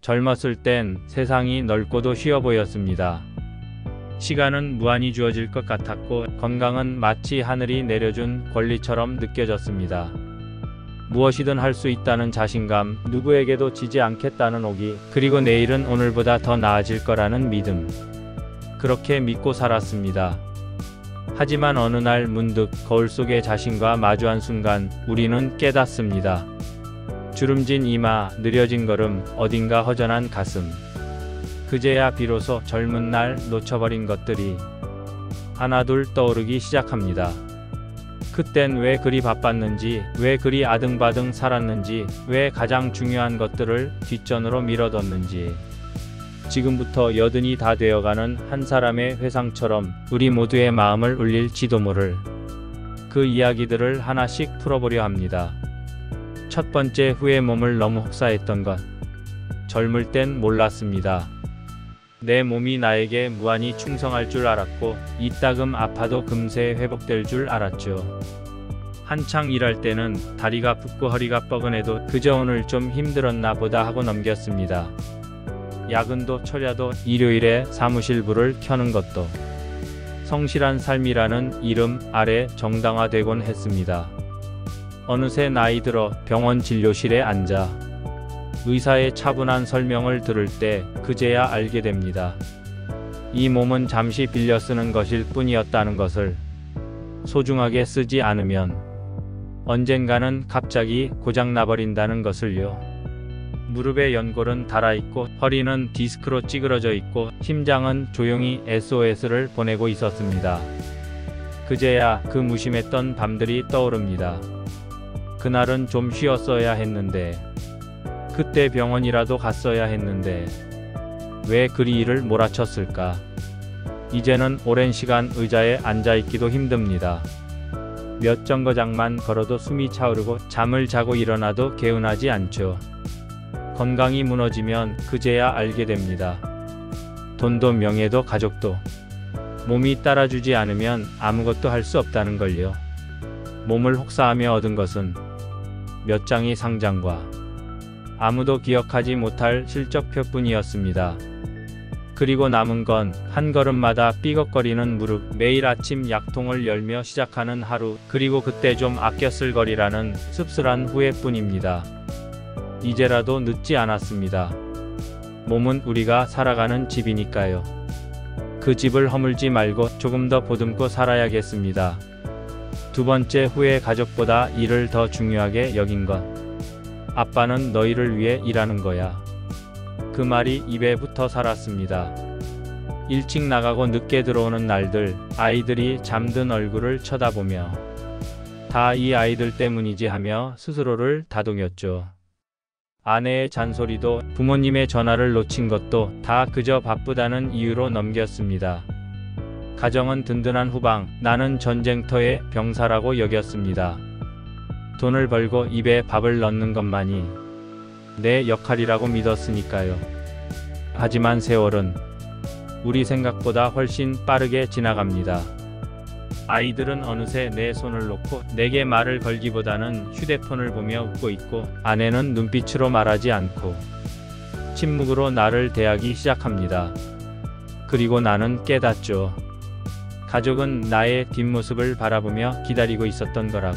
젊었을 땐 세상이 넓고도 쉬워 보였습니다. 시간은 무한히 주어질 것 같았고 건강은 마치 하늘이 내려준 권리처럼 느껴졌습니다. 무엇이든 할 수 있다는 자신감, 누구에게도 지지 않겠다는 오기, 그리고 내일은 오늘보다 더 나아질 거라는 믿음. 그렇게 믿고 살았습니다. 하지만 어느 날 문득 거울 속의 자신과 마주한 순간 우리는 깨닫습니다. 주름진 이마, 느려진 걸음, 어딘가 허전한 가슴. 그제야 비로소 젊은 날 놓쳐버린 것들이 하나둘 떠오르기 시작합니다. 그땐 왜 그리 바빴는지, 왜 그리 아등바등 살았는지, 왜 가장 중요한 것들을 뒷전으로 밀어뒀는지. 지금부터 여든이 다 되어가는 한 사람의 회상처럼 우리 모두의 마음을 울릴지도 모를 그 이야기들을 하나씩 풀어보려 합니다. 첫 번째, 후회. 몸을 너무 혹사했던 것. 젊을 땐 몰랐습니다. 내 몸이 나에게 무한히 충성할 줄 알았고 이따금 아파도 금세 회복될 줄 알았죠. 한창 일할 때는 다리가 붓고 허리가 뻐근해도 그저 오늘 좀 힘들었나 보다 하고 넘겼습니다. 야근도 철야도 일요일에 사무실 불을 켜는 것도 성실한 삶이라는 이름 아래 정당화되곤 했습니다. 어느새 나이 들어 병원 진료실에 앉아 의사의 차분한 설명을 들을 때 그제야 알게 됩니다. 이 몸은 잠시 빌려 쓰는 것일 뿐이었다는 것을. 소중하게 쓰지 않으면 언젠가는 갑자기 고장나버린다는 것을요. 무릎의 연골은 닳아있고 허리는 디스크로 찌그러져 있고 심장은 조용히 SOS를 보내고 있었습니다. 그제야 그 무심했던 밤들이 떠오릅니다. 그날은 좀 쉬었어야 했는데, 그때 병원이라도 갔어야 했는데, 왜 그리 일을 몰아쳤을까? 이제는 오랜 시간 의자에 앉아있기도 힘듭니다. 몇 정거장만 걸어도 숨이 차오르고 잠을 자고 일어나도 개운하지 않죠. 건강이 무너지면 그제야 알게 됩니다. 돈도 명예도 가족도 몸이 따라주지 않으면 아무것도 할 수 없다는 걸요. 몸을 혹사하며 얻은 것은 몇 장의 상장과 아무도 기억하지 못할 실적표뿐이었습니다. 그리고 남은 건 한 걸음마다 삐걱거리는 무릎, 매일 아침 약통을 열며 시작하는 하루, 그리고 그때 좀 아껴 쓸 거리라는 씁쓸한 후회뿐입니다. 이제라도 늦지 않았습니다. 몸은 우리가 살아가는 집이니까요. 그 집을 허물지 말고 조금 더 보듬고 살아야겠습니다. 두 번째, 후회. 가족보다 일을 더 중요하게 여긴 것. 아빠는 너희를 위해 일하는 거야. 그 말이 입에 붙어 살았습니다. 일찍 나가고 늦게 들어오는 날들, 아이들이 잠든 얼굴을 쳐다보며 다 이 아이들 때문이지 하며 스스로를 다독였죠. 아내의 잔소리도 부모님의 전화를 놓친 것도 다 그저 바쁘다는 이유로 넘겼습니다. 가정은 든든한 후방, 나는 전쟁터의 병사라고 여겼습니다. 돈을 벌고 입에 밥을 넣는 것만이 내 역할이라고 믿었으니까요. 하지만 세월은 우리 생각보다 훨씬 빠르게 지나갑니다. 아이들은 어느새 내 손을 놓고 내게 말을 걸기보다는 휴대폰을 보며 웃고 있고, 아내는 눈빛으로 말하지 않고 침묵으로 나를 대하기 시작합니다. 그리고 나는 깨닫죠. 가족은 나의 뒷모습을 바라보며 기다리고 있었던 거라고.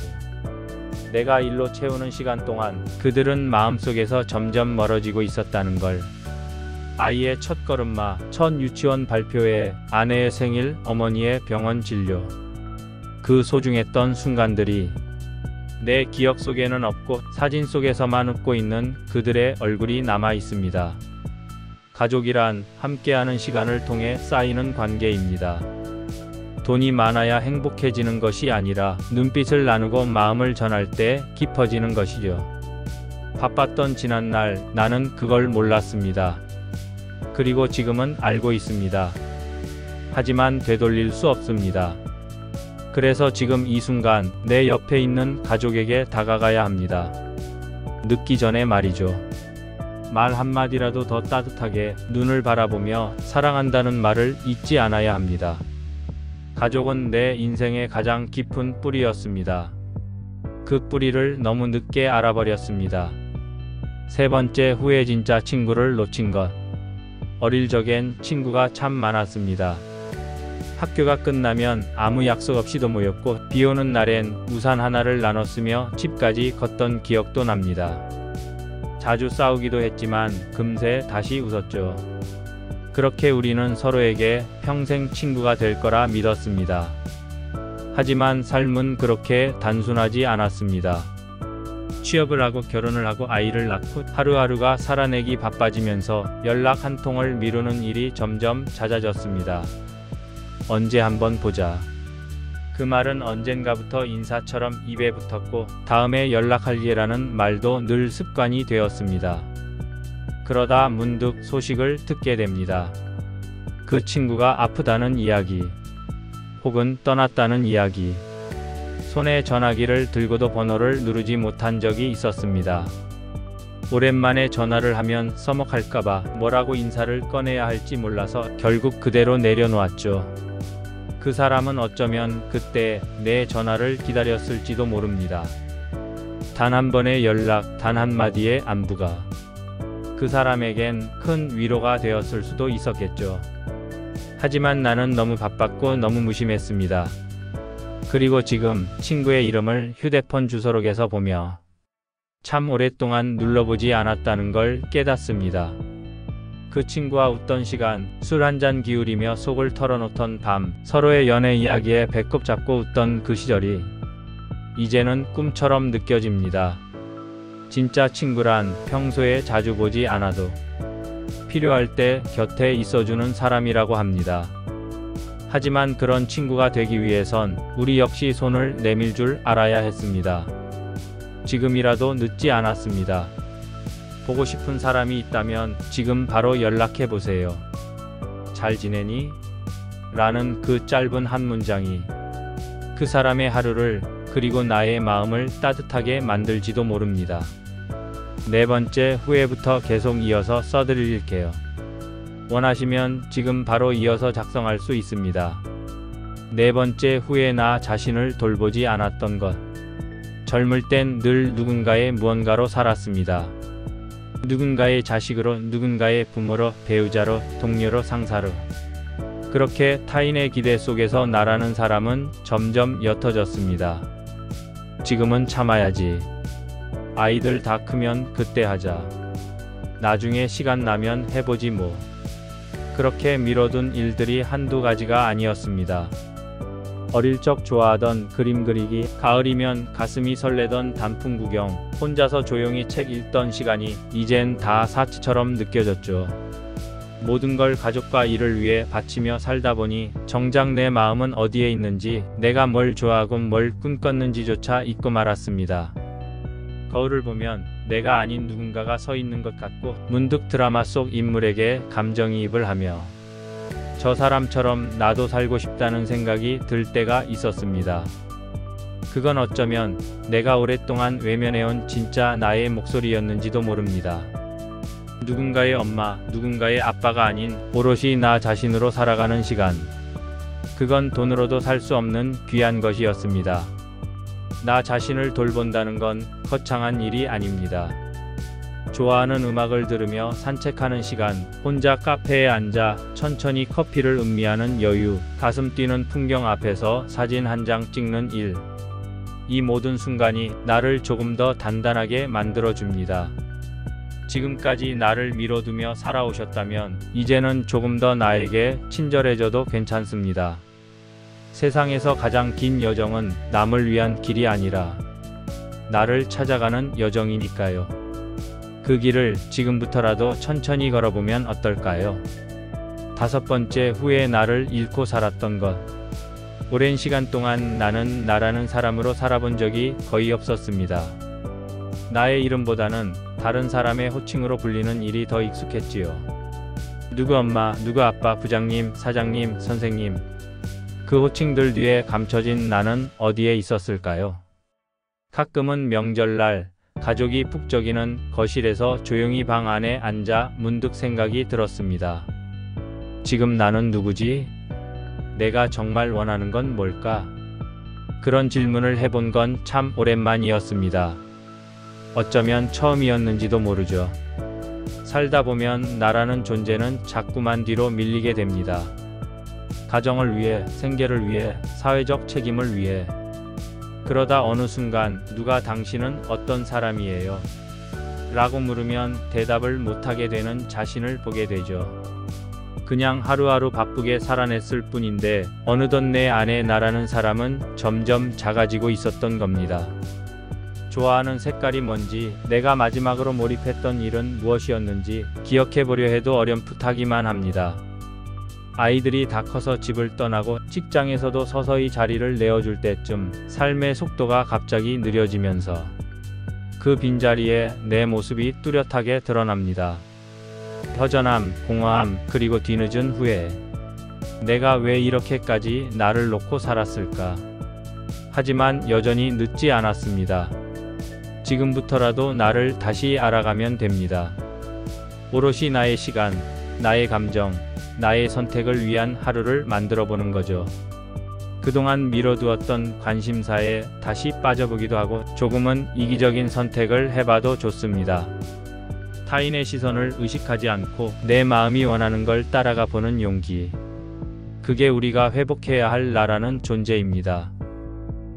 내가 일로 채우는 시간 동안 그들은 마음속에서 점점 멀어지고 있었다는 걸. 아이의 첫 걸음마, 첫 유치원 발표회, 아내의 생일, 어머니의 병원 진료. 그 소중했던 순간들이 내 기억 속에는 없고 사진 속에서만 웃고 있는 그들의 얼굴이 남아 있습니다. 가족이란 함께하는 시간을 통해 쌓이는 관계입니다. 돈이 많아야 행복해지는 것이 아니라 눈빛을 나누고 마음을 전할 때 깊어지는 것이죠. 바빴던 지난날 나는 그걸 몰랐습니다. 그리고 지금은 알고 있습니다. 하지만 되돌릴 수 없습니다. 그래서 지금 이 순간 내 옆에 있는 가족에게 다가가야 합니다. 늦기 전에 말이죠. 말 한마디라도 더 따뜻하게 눈을 바라보며 사랑한다는 말을 잊지 않아야 합니다. 가족은 내 인생의 가장 깊은 뿌리였습니다. 그 뿌리를 너무 늦게 알아버렸습니다. 세 번째, 후회 진짜 친구를 놓친 것. 어릴 적엔 친구가 참 많았습니다. 학교가 끝나면 아무 약속 없이도 모였고 비 오는 날엔 우산 하나를 나눴으며 집까지 걷던 기억도 납니다. 자주 싸우기도 했지만 금세 다시 웃었죠. 그렇게 우리는 서로에게 평생 친구가 될 거라 믿었습니다. 하지만 삶은 그렇게 단순하지 않았습니다. 취업을 하고 결혼을 하고 아이를 낳고 하루하루가 살아내기 바빠지면서 연락 한 통을 미루는 일이 점점 잦아졌습니다. 언제 한번 보자. 그 말은 언젠가부터 인사처럼 입에 붙었고 다음에 연락할게라는 말도 늘 습관이 되었습니다. 그러다 문득 소식을 듣게 됩니다. 그 친구가 아프다는 이야기, 혹은 떠났다는 이야기. 손에 전화기를 들고도 번호를 누르지 못한 적이 있었습니다. 오랜만에 전화를 하면 서먹할까봐 뭐라고 인사를 꺼내야 할지 몰라서 결국 그대로 내려놓았죠. 그 사람은 어쩌면 그때 내 전화를 기다렸을지도 모릅니다. 단 한 번의 연락, 단 한마디의 안부가 그 사람에겐 큰 위로가 되었을 수도 있었겠죠. 하지만 나는 너무 바빴고 너무 무심했습니다. 그리고 지금 친구의 이름을 휴대폰 주소록에서 보며 참 오랫동안 눌러보지 않았다는 걸 깨닫습니다. 그 친구와 웃던 시간, 술 한잔 기울이며 속을 털어놓던 밤, 서로의 연애 이야기에 배꼽 잡고 웃던 그 시절이 이제는 꿈처럼 느껴집니다. 진짜 친구란 평소에 자주 보지 않아도 필요할 때 곁에 있어주는 사람이라고 합니다. 하지만 그런 친구가 되기 위해선 우리 역시 손을 내밀 줄 알아야 했습니다. 지금이라도 늦지 않았습니다. 보고 싶은 사람이 있다면 지금 바로 연락해 보세요. 잘 지내니? 라는 그 짧은 한 문장이 그 사람의 하루를 그리고 나의 마음을 따뜻하게 만들지도 모릅니다. 네 번째, 후회부터 계속 이어서 써드릴게요. 원하시면 지금 바로 이어서 작성할 수 있습니다. 네 번째, 후회, 나 자신을 돌보지 않았던 것. 젊을 땐 늘 누군가의 무언가로 살았습니다. 누군가의 자식으로, 누군가의 부모로, 배우자로, 동료로, 상사로. 그렇게 타인의 기대 속에서 나라는 사람은 점점 옅어졌습니다. 지금은 참아야지. 아이들 다 크면 그때 하자. 나중에 시간 나면 해보지 뭐. 그렇게 미뤄둔 일들이 한두 가지가 아니었습니다. 어릴 적 좋아하던 그림 그리기, 가을이면 가슴이 설레던 단풍 구경, 혼자서 조용히 책 읽던 시간이 이젠 다 사치처럼 느껴졌죠. 모든 걸 가족과 일을 위해 바치며 살다 보니 정작 내 마음은 어디에 있는지, 내가 뭘 좋아하고 뭘 꿈꿨는지조차 잊고 말았습니다. 거울을 보면 내가 아닌 누군가가 서 있는 것 같고 문득 드라마 속 인물에게 감정이입을 하며 저 사람처럼 나도 살고 싶다는 생각이 들 때가 있었습니다. 그건 어쩌면 내가 오랫동안 외면해온 진짜 나의 목소리였는지도 모릅니다. 누군가의 엄마, 누군가의 아빠가 아닌 오롯이 나 자신으로 살아가는 시간. 그건 돈으로도 살 수 없는 귀한 것이었습니다. 나 자신을 돌본다는 건 거창한 일이 아닙니다. 좋아하는 음악을 들으며 산책하는 시간, 혼자 카페에 앉아 천천히 커피를 음미하는 여유, 가슴 뛰는 풍경 앞에서 사진 한 장 찍는 일. 이 모든 순간이 나를 조금 더 단단하게 만들어줍니다. 지금까지 나를 밀어두며 살아오셨다면 이제는 조금 더 나에게 친절해져도 괜찮습니다. 세상에서 가장 긴 여정은 남을 위한 길이 아니라 나를 찾아가는 여정이니까요. 그 길을 지금부터라도 천천히 걸어보면 어떨까요? 다섯 번째, 후에 나를 잃고 살았던 것. 오랜 시간 동안 나는 나라는 사람으로 살아본 적이 거의 없었습니다. 나의 이름보다는 다른 사람의 호칭으로 불리는 일이 더 익숙했지요. 누구 엄마, 누구 아빠, 부장님, 사장님, 선생님. 그 호칭들 뒤에 감춰진 나는 어디에 있었을까요? 가끔은 명절날 가족이 북적이는 거실에서 조용히 방 안에 앉아 문득 생각이 들었습니다. 지금 나는 누구지? 내가 정말 원하는 건 뭘까? 그런 질문을 해본 건 참 오랜만이었습니다. 어쩌면 처음이었는지도 모르죠. 살다 보면 나라는 존재는 자꾸만 뒤로 밀리게 됩니다. 가정을 위해, 생계를 위해, 사회적 책임을 위해. 그러다 어느 순간 누가 당신은 어떤 사람이에요? 라고 물으면 대답을 못하게 되는 자신을 보게 되죠. 그냥 하루하루 바쁘게 살아냈을 뿐인데 어느덧 내 안에 나라는 사람은 점점 작아지고 있었던 겁니다. 좋아하는 색깔이 뭔지, 내가 마지막으로 몰입했던 일은 무엇이었는지 기억해보려 해도 어렴풋하기만 합니다. 아이들이 다 커서 집을 떠나고 직장에서도 서서히 자리를 내어줄 때쯤 삶의 속도가 갑자기 느려지면서 그 빈자리에 내 모습이 뚜렷하게 드러납니다. 허전함, 공허함, 그리고 뒤늦은 후회. 내가 왜 이렇게까지 나를 놓고 살았을까? 하지만 여전히 늦지 않았습니다. 지금부터라도 나를 다시 알아가면 됩니다. 오롯이 나의 시간, 나의 감정, 나의 선택을 위한 하루를 만들어보는 거죠. 그동안 미뤄두었던 관심사에 다시 빠져보기도 하고 조금은 이기적인 선택을 해봐도 좋습니다. 타인의 시선을 의식하지 않고 내 마음이 원하는 걸 따라가 보는 용기. 그게 우리가 회복해야 할 나라는 존재입니다.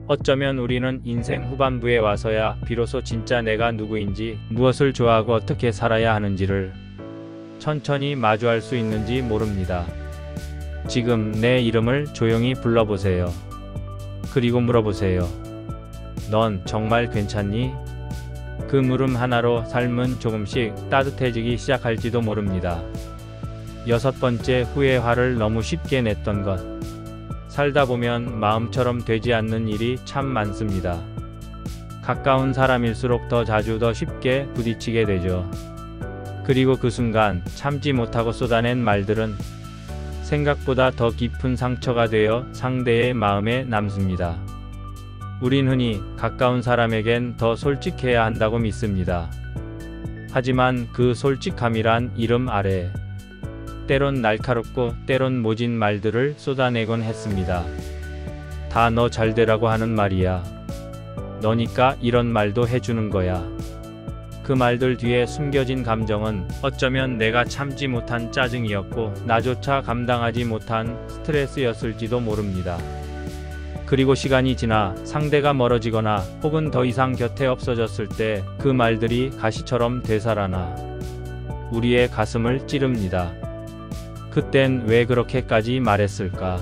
어쩌면 우리는 인생 후반부에 와서야 비로소 진짜 내가 누구인지, 무엇을 좋아하고 어떻게 살아야 하는지를 천천히 마주할 수 있는지 모릅니다. 지금 내 이름을 조용히 불러보세요. 그리고 물어보세요. 넌 정말 괜찮니? 그 물음 하나로 삶은 조금씩 따뜻해지기 시작할지도 모릅니다. 6번째, 후회 화를 너무 쉽게 냈던 것. 살다 보면 마음처럼 되지 않는 일이 참 많습니다. 가까운 사람일수록 더 자주 더 쉽게 부딪히게 되죠. 그리고 그 순간 참지 못하고 쏟아낸 말들은 생각보다 더 깊은 상처가 되어 상대의 마음에 남습니다. 우린 흔히 가까운 사람에겐 더 솔직해야 한다고 믿습니다. 하지만 그 솔직함이란 이름 아래 때론 날카롭고 때론 모진 말들을 쏟아내곤 했습니다. 다 너 잘되라고 하는 말이야. 너니까 이런 말도 해주는 거야. 그 말들 뒤에 숨겨진 감정은 어쩌면 내가 참지 못한 짜증이었고 나조차 감당하지 못한 스트레스였을지도 모릅니다. 그리고 시간이 지나 상대가 멀어지거나 혹은 더 이상 곁에 없어졌을 때 그 말들이 가시처럼 되살아나 우리의 가슴을 찌릅니다. 그땐 왜 그렇게까지 말했을까?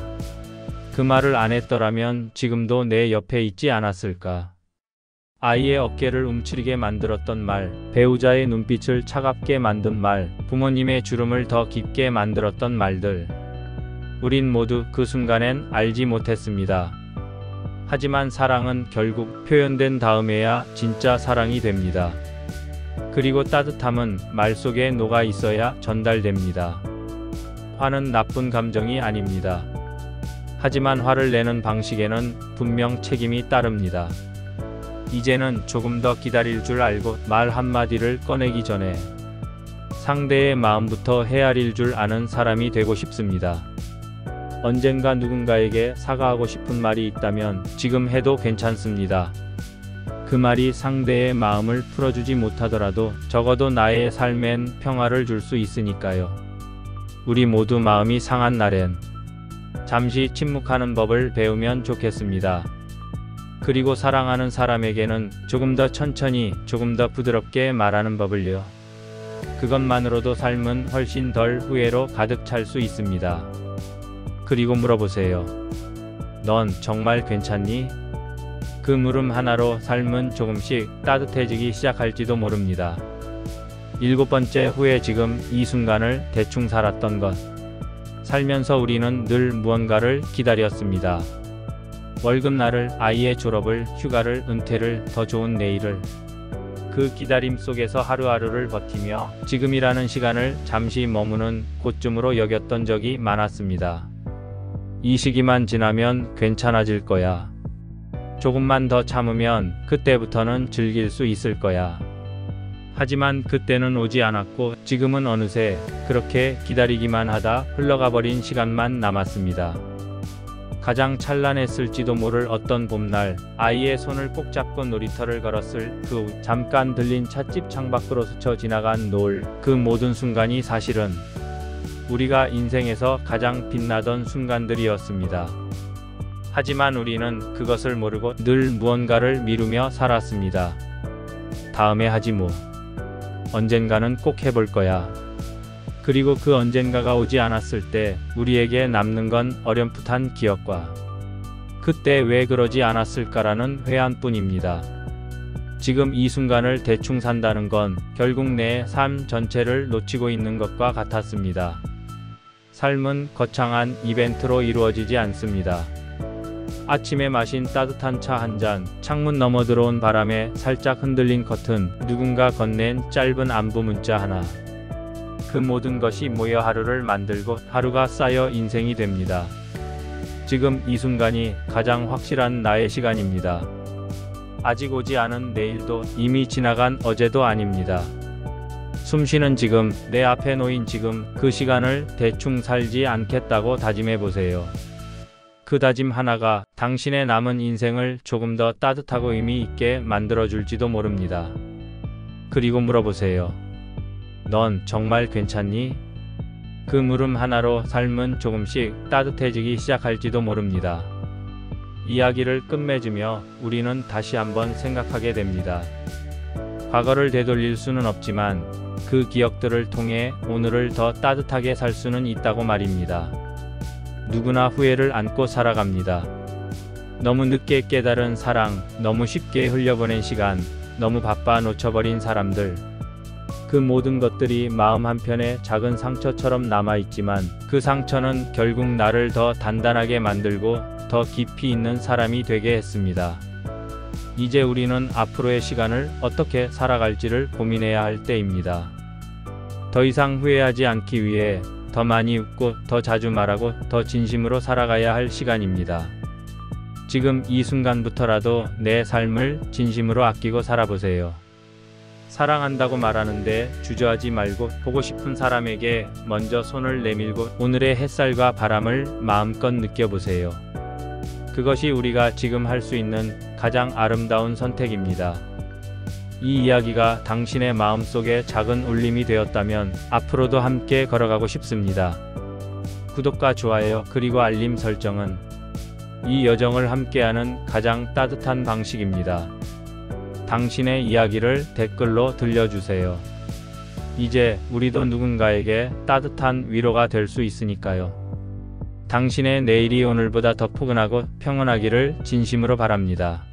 그 말을 안 했더라면 지금도 내 옆에 있지 않았을까? 아이의 어깨를 움츠리게 만들었던 말, 배우자의 눈빛을 차갑게 만든 말, 부모님의 주름을 더 깊게 만들었던 말들. 우린 모두 그 순간엔 알지 못했습니다. 하지만 사랑은 결국 표현된 다음에야 진짜 사랑이 됩니다. 그리고 따뜻함은 말 속에 녹아 있어야 전달됩니다. 화는 나쁜 감정이 아닙니다. 하지만 화를 내는 방식에는 분명 책임이 따릅니다. 이제는 조금 더 기다릴 줄 알고 말 한마디를 꺼내기 전에 상대의 마음부터 헤아릴 줄 아는 사람이 되고 싶습니다. 언젠가 누군가에게 사과하고 싶은 말이 있다면 지금 해도 괜찮습니다. 그 말이 상대의 마음을 풀어주지 못하더라도 적어도 나의 삶엔 평화를 줄 수 있으니까요. 우리 모두 마음이 상한 날엔 잠시 침묵하는 법을 배우면 좋겠습니다. 그리고 사랑하는 사람에게는 조금 더 천천히, 조금 더 부드럽게 말하는 법을요. 그것만으로도 삶은 훨씬 덜 후회로 가득 찰 수 있습니다. 그리고 물어보세요. 넌 정말 괜찮니? 그 물음 하나로 삶은 조금씩 따뜻해지기 시작할지도 모릅니다. 7번째, 후회. 지금 이 순간을 대충 살았던 것. 살면서 우리는 늘 무언가를 기다렸습니다. 월급날을, 아이의 졸업을, 휴가를, 은퇴를, 더 좋은 내일을. 그 기다림 속에서 하루하루를 버티며 지금이라는 시간을 잠시 머무는 곳쯤으로 여겼던 적이 많았습니다. 이 시기만 지나면 괜찮아질 거야. 조금만 더 참으면 그때부터는 즐길 수 있을 거야. 하지만 그때는 오지 않았고 지금은 어느새 그렇게 기다리기만 하다 흘러가 버린 시간만 남았습니다. 가장 찬란했을지도 모를 어떤 봄날, 아이의 손을 꼭 잡고 놀이터를 걸었을 그 후 잠깐 들린 찻집 창밖으로 스쳐 지나간 노을, 그 모든 순간이 사실은 우리가 인생에서 가장 빛나던 순간들이었습니다. 하지만 우리는 그것을 모르고 늘 무언가를 미루며 살았습니다. 다음에 하지 뭐. 언젠가는 꼭 해볼 거야. 그리고 그 언젠가가 오지 않았을 때 우리에게 남는 건 어렴풋한 기억과 그때 왜 그러지 않았을까라는 회한뿐입니다. 지금 이 순간을 대충 산다는 건 결국 내 삶 전체를 놓치고 있는 것과 같았습니다. 삶은 거창한 이벤트로 이루어지지 않습니다. 아침에 마신 따뜻한 차 한 잔, 창문 너머 들어온 바람에 살짝 흔들린 커튼, 누군가 건넨 짧은 안부 문자 하나. 그 모든 것이 모여 하루를 만들고 하루가 쌓여 인생이 됩니다. 지금 이 순간이 가장 확실한 나의 시간입니다. 아직 오지 않은 내일도 이미 지나간 어제도 아닙니다. 숨쉬는 지금, 내 앞에 놓인 지금, 그 시간을 대충 살지 않겠다고 다짐해 보세요. 그 다짐 하나가 당신의 남은 인생을 조금 더 따뜻하고 의미 있게 만들어줄지도 모릅니다. 그리고 물어보세요. 넌 정말 괜찮니? 그 물음 하나로 삶은 조금씩 따뜻해지기 시작할지도 모릅니다. 이야기를 끝맺으며 우리는 다시 한번 생각하게 됩니다. 과거를 되돌릴 수는 없지만 그 기억들을 통해 오늘을 더 따뜻하게 살 수는 있다고 말입니다. 누구나 후회를 안고 살아갑니다. 너무 늦게 깨달은 사랑, 너무 쉽게 흘려보낸 시간, 너무 바빠 놓쳐버린 사람들. 그 모든 것들이 마음 한편에 작은 상처처럼 남아있지만 그 상처는 결국 나를 더 단단하게 만들고 더 깊이 있는 사람이 되게 했습니다. 이제 우리는 앞으로의 시간을 어떻게 살아갈지를 고민해야 할 때입니다. 더 이상 후회하지 않기 위해 더 많이 웃고 더 자주 말하고 더 진심으로 살아가야 할 시간입니다. 지금 이 순간부터라도 내 삶을 진심으로 아끼고 살아보세요. 사랑한다고 말하는데 주저하지 말고 보고 싶은 사람에게 먼저 손을 내밀고 오늘의 햇살과 바람을 마음껏 느껴보세요. 그것이 우리가 지금 할 수 있는 가장 아름다운 선택입니다. 이 이야기가 당신의 마음속에 작은 울림이 되었다면 앞으로도 함께 걸어가고 싶습니다. 구독과 좋아요 그리고 알림 설정은 이 여정을 함께하는 가장 따뜻한 방식입니다. 당신의 이야기를 댓글로 들려주세요. 이제 우리도 누군가에게 따뜻한 위로가 될 수 있으니까요. 당신의 내일이 오늘보다 더 포근하고 평온하기를 진심으로 바랍니다.